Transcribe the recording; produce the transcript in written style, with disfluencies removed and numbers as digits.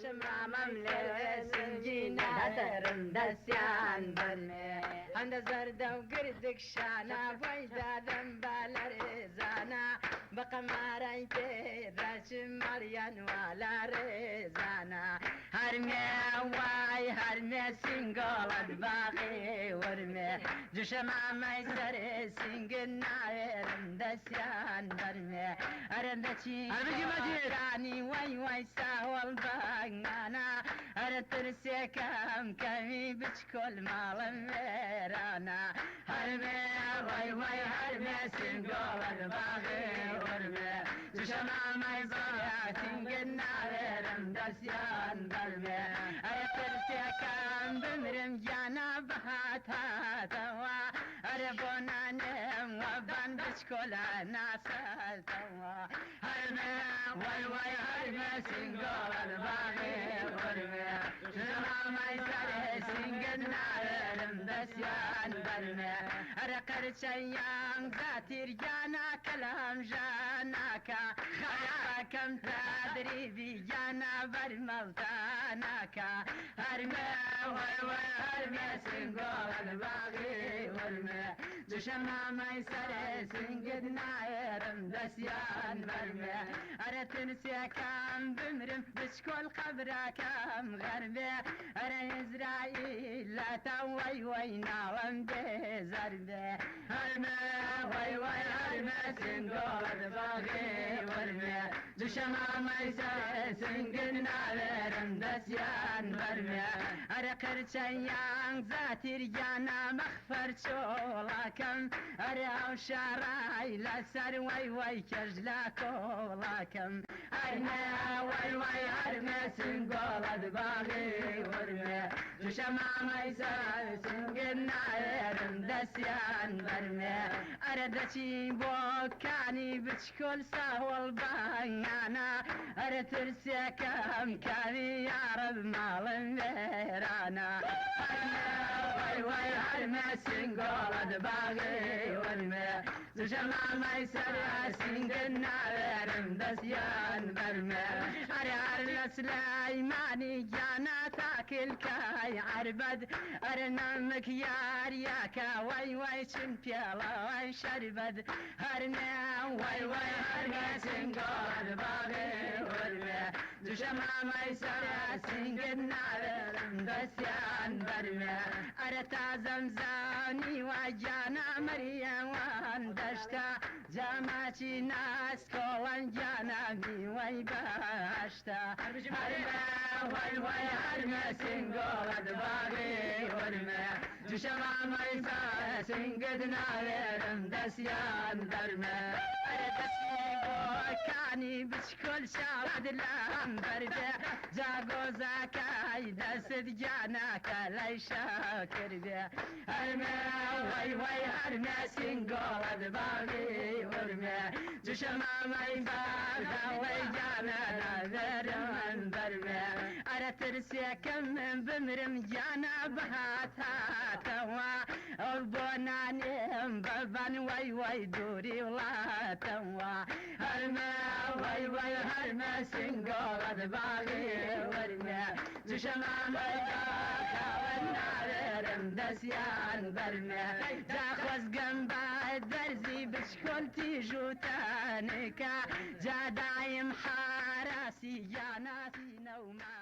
شمع مملة سنجينا دسيان برمي عند زردة وقردك شانا بويدا دنبال ريزانا بقمارين تذاش مريان ولا ريزانا هرمي واي هرمي سنقلد باقي ورمي جشمع ميسر سنقنا دسيان برمي أردتي كاني واي واي ساول باقنا أردترسي كمي بشكل مال ميرانا هرمي واي واي هرمي سنقول الباغي ورمي جشمع ميسر سنقنا دسيان برمي أردترسي بمرم جانا بهاتا توا أربونا نم وبان بشكل ناسا توا هرمي واي واي هرمي سنقول الباغي ورمي جمع ميسر سنقنا دسيان برمي أرقر شيان ذاتي رجانا كلام جاناكا خياركم تدري بجانا برملتاناكا هرمي واي واي هرمي سنقول الباغي ورمي جشمع ميسر سنقدنا دسيان برمي أرى تنسي كم بمرم بشكل قبركم غربي أرى إسرائيل لا توي وينا ومبزربي هرمي واي واي هرمي سنقول الباغي ورمي جشمع ميسر سنقدنا دسيان برمي أرى قرشيان ذاتي رجانا مخفر شولكم أرى وشراي لسر واي واي كجلا كولكم أرمي واي واي أرمي سنقول الباغي ورمي جشمع ميسر سنقنا دسيان برمي أردتي بوكاني بشكل سهول بانانا أردترسي كم كاني يا رب مال ميرانا واي واي هرمي سنقول الباغي ورمي جشمع ميسر سنقنا دسيان برمي أرى سليماني جانا تاكل كاي عربد أرنا مكيار ياكا واي واي شنبيالا واي شربد هرنا واي واي هرنا سنقول الباغي ورمي جشمع ميسر سنقنا دسيان برمي أرى تازمزاني وجانا مريم واندشتا جامعتي ناس كولن جانا بي واي باشتا هرمي واي واي هرمي سنقول الباغي ورمي جشمع ميسر سنقدنا دسيان برمي أرى تسيبو كاني بشكل شاود لهم برده جاقو زاكاي دست جانا كلاي شاكر بيه هرمي واي واي هرمي سنقول الباغي ورمي جشمع ميسر داوي جانا ذرم برمي أرى ترسي كم بمرم جانا بهاتا توا البناني ببان واي واي دوري ولا توا هرمي واي واي هرمي سنقول الباغي ورمي جشمع ميسر والنار دسيان برمي تاخذ جنبه درزي بشكل تيجو تانكا جا دايم حراسي جاناسي نوما